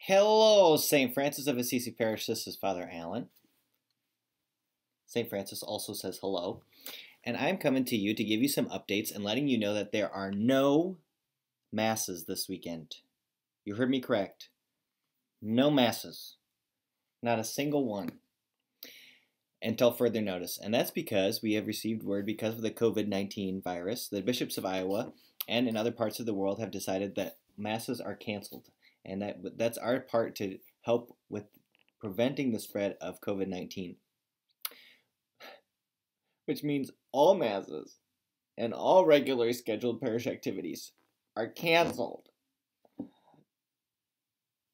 Hello, St. Francis of Assisi Parish. This is Father Allen. St. Francis also says hello. And I'm coming to you to give you some updates and letting you know that there are no masses this weekend. You heard me correct. No masses. Not a single one. Until further notice. And that's because we have received word because of the COVID-19 virus. The bishops of Iowa and in other parts of the world have decided that masses are canceled. And that's our part to help with preventing the spread of COVID-19. Which means all masses and all regularly scheduled parish activities are canceled.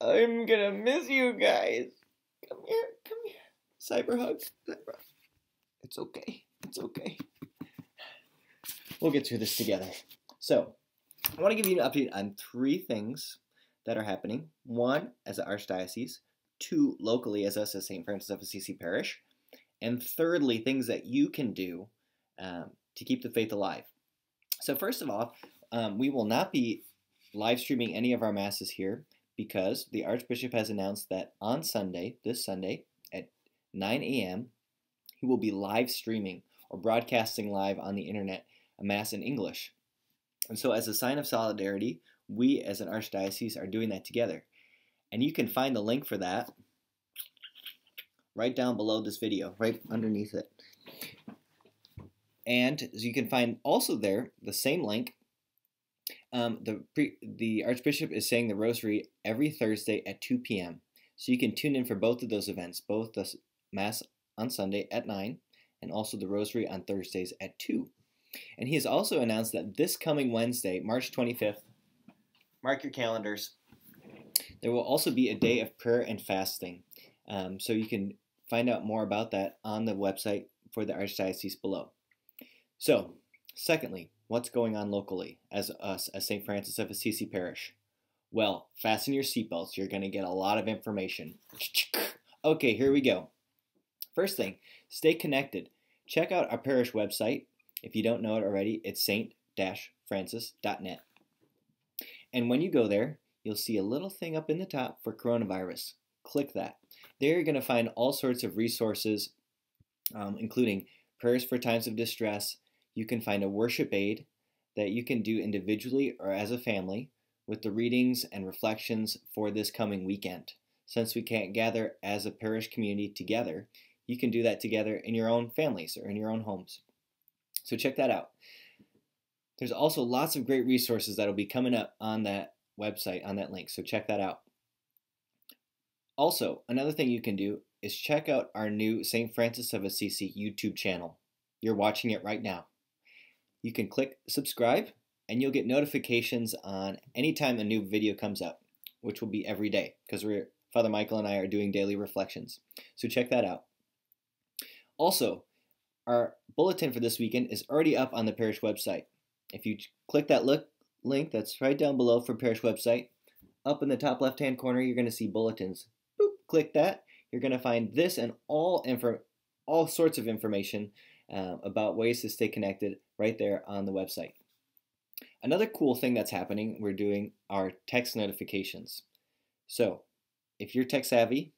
I'm gonna miss you guys. Come here, come here. Cyber hug. It's okay. It's okay. We'll get through this together. So, I want to give you an update on 3 things that are happening. 1, as an archdiocese. 2, locally as us as St. Francis of Assisi Parish. And thirdly, things that you can do to keep the faith alive. So first of all, we will not be live streaming any of our masses here because the Archbishop has announced that on Sunday, this Sunday, at 9 a.m., he will be live streaming or broadcasting live on the internet a Mass in English. And so as a sign of solidarity, we as an archdiocese are doing that together. And you can find the link for that right down below this video, right underneath it. And as you can find also there, the same link, the Archbishop is saying the rosary every Thursday at 2 p.m. So you can tune in for both of those events, both the Mass on Sunday at 9 and also the rosary on Thursdays at 2. And he has also announced that this coming Wednesday, March 25th, mark your calendars, there will also be a day of prayer and fasting. So you can find out more about that on the website for the Archdiocese below. So, secondly, what's going on locally as us, as St. Francis of Assisi Parish? Well, fasten your seatbelts. You're going to get a lot of information. Okay, here we go. First thing, stay connected. Check out our parish website. If you don't know it already, it's saint-francis.net. And when you go there, you'll see a little thing up in the top for coronavirus. Click that. There you're going to find all sorts of resources, including prayers for times of distress. You can find a worship aid that you can do individually or as a family with the readings and reflections for this coming weekend. Since we can't gather as a parish community together, you can do that together in your own families or in your own homes. So check that out. There's also lots of great resources that will be coming up on that website, on that link, so check that out. Also, another thing you can do is check out our new St. Francis of Assisi YouTube channel. You're watching it right now. You can click subscribe and you'll get notifications on anytime a new video comes up, which will be every day because Father Michael and I are doing daily reflections. So check that out. Also, our bulletin for this weekend is already up on the parish website. If you click that link that's right down below for parish website, up in the top left-hand corner, you're going to see bulletins. Boop, click that. You're going to find this and all sorts of information about ways to stay connected right there on the website. Another cool thing that's happening, we're doing our text notifications. So, if you're tech savvy,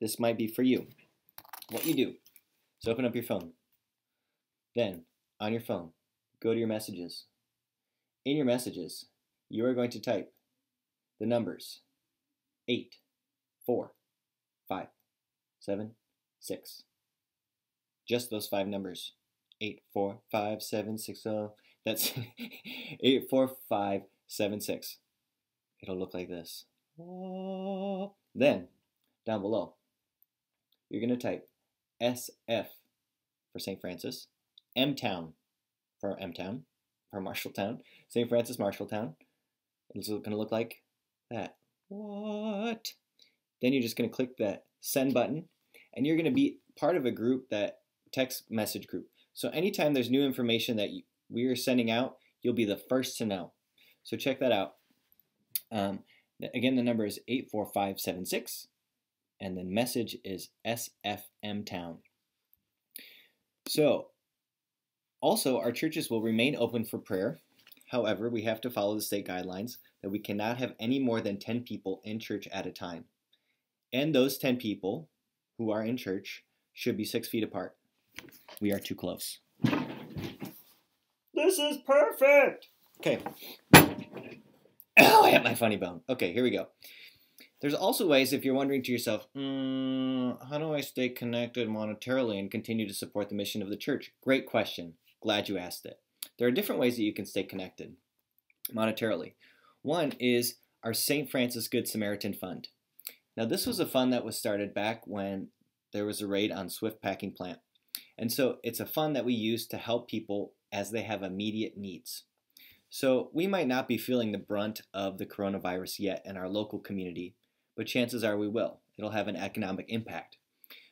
this might be for you. What you do is open up your phone. Then, on your phone, go to your messages. In your messages, you are going to type the numbers 8, 4, 5, 7, 6. Just those 5 numbers. 8, 4, 5, 7, 6. That's 8, 4, 5, 7, 6. It'll look like this. Then, down below, you're going to type SF for St. Francis, M-Town for M-Town, for Marshalltown, St. Francis Marshalltown. It's going to look like that. What? Then you're just going to click that send button, and you're going to be part of a group, that text message group. So anytime there's new information that we are sending out, you'll be the first to know. So check that out. Again, the number is 84576, and the message is SFM Town. So, also, our churches will remain open for prayer. However, we have to follow the state guidelines that we cannot have any more than 10 people in church at a time. And those 10 people who are in church should be 6 feet apart. We are too close. This is perfect! Okay. Oh, I hit my funny bone. Okay, here we go. There's also ways, if you're wondering to yourself, how do I stay connected monetarily and continue to support the mission of the church? Great question. Glad you asked it. There are different ways that you can stay connected monetarily. One is our St. Francis Good Samaritan Fund. Now, this was a fund that was started back when there was a raid on Swift Packing Plant. And so it's a fund that we use to help people as they have immediate needs. So we might not be feeling the brunt of the coronavirus yet in our local community, but chances are we will. It'll have an economic impact.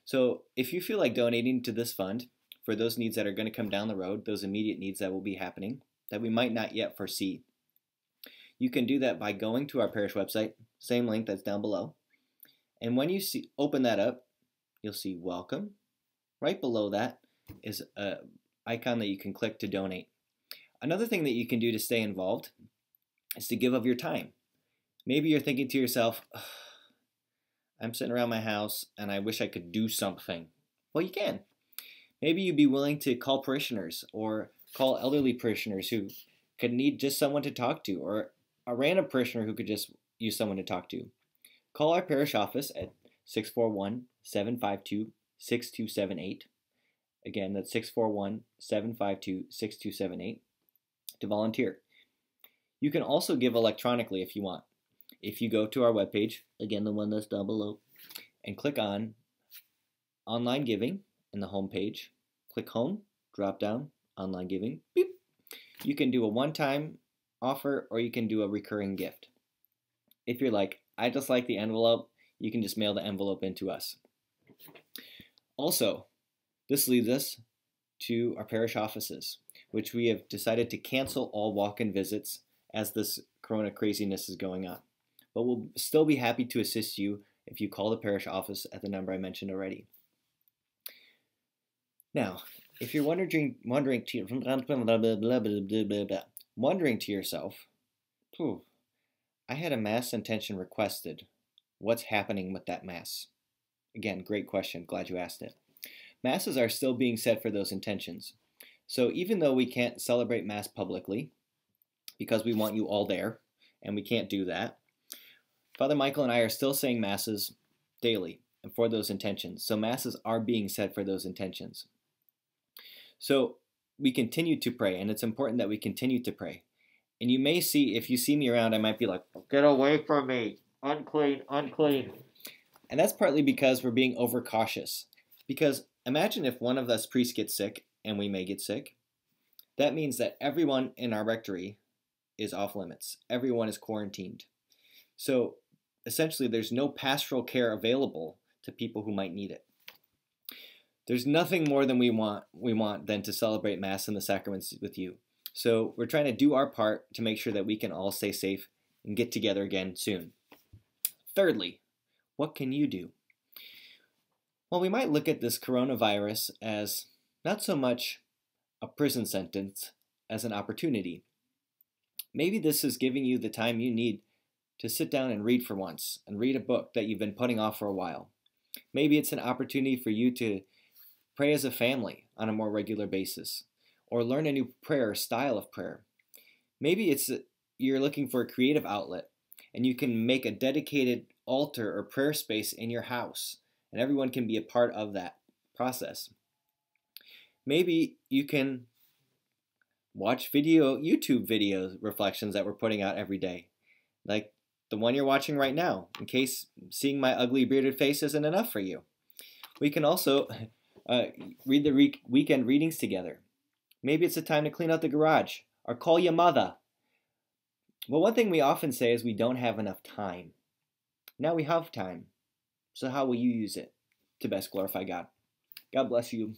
So if you feel like donating to this fund for those needs that are going to come down the road, those immediate needs that will be happening, that we might not yet foresee, you can do that by going to our parish website, same link that's down below. And when you open that up, you'll see Welcome. Right below that is an icon that you can click to donate. Another thing that you can do to stay involved is to give of your time. Maybe you're thinking to yourself, I'm sitting around my house and I wish I could do something. Well, you can. Maybe you'd be willing to call parishioners or call elderly parishioners who could need just someone to talk to, or a random parishioner who could just use someone to talk to. Call our parish office at 641-752-6278. Again, that's 641-752-6278 to volunteer. You can also give electronically if you want. If you go to our webpage, again, the one that's down below, and click on Online Giving in the home page, click Home, drop down, Online Giving, beep. You can do a one-time offer or you can do a recurring gift. If you're like, I just like the envelope, you can just mail the envelope in to us. Also, this leads us to our parish offices, which we have decided to cancel all walk-in visits as this corona craziness is going on. But we'll still be happy to assist you if you call the parish office at the number I mentioned already. Now, if you're wondering to yourself, I had a Mass intention requested. What's happening with that Mass? Again, great question. Glad you asked it. Masses are still being said for those intentions. So even though we can't celebrate Mass publicly, because we want you all there, and we can't do that, Father Michael and I are still saying Masses daily and for those intentions. So Masses are being said for those intentions. So we continue to pray, and it's important that we continue to pray. And you may see, if you see me around, I might be like, get away from me, unclean, unclean. And that's partly because we're being overcautious. Because imagine if one of us priests gets sick, and we may get sick. That means that everyone in our rectory is off limits. Everyone is quarantined. So essentially, there's no pastoral care available to people who might need it. There's nothing more than we want than to celebrate Mass and the sacraments with you. So we're trying to do our part to make sure that we can all stay safe and get together again soon. Thirdly, what can you do? Well, we might look at this coronavirus as not so much a prison sentence as an opportunity. Maybe this is giving you the time you need to sit down and read for once, and read a book that you've been putting off for a while. Maybe it's an opportunity for you to pray as a family on a more regular basis, or learn a new prayer style of prayer. Maybe you're looking for a creative outlet, and you can make a dedicated altar or prayer space in your house, and everyone can be a part of that process. Maybe you can watch YouTube video reflections that we're putting out every day, like the one you're watching right now, in case seeing my ugly bearded face isn't enough for you. We can also read the weekend readings together. Maybe it's a time to clean out the garage, or call your mother. Well, one thing we often say is we don't have enough time. Now we have time. So how will you use it to best glorify God? God bless you.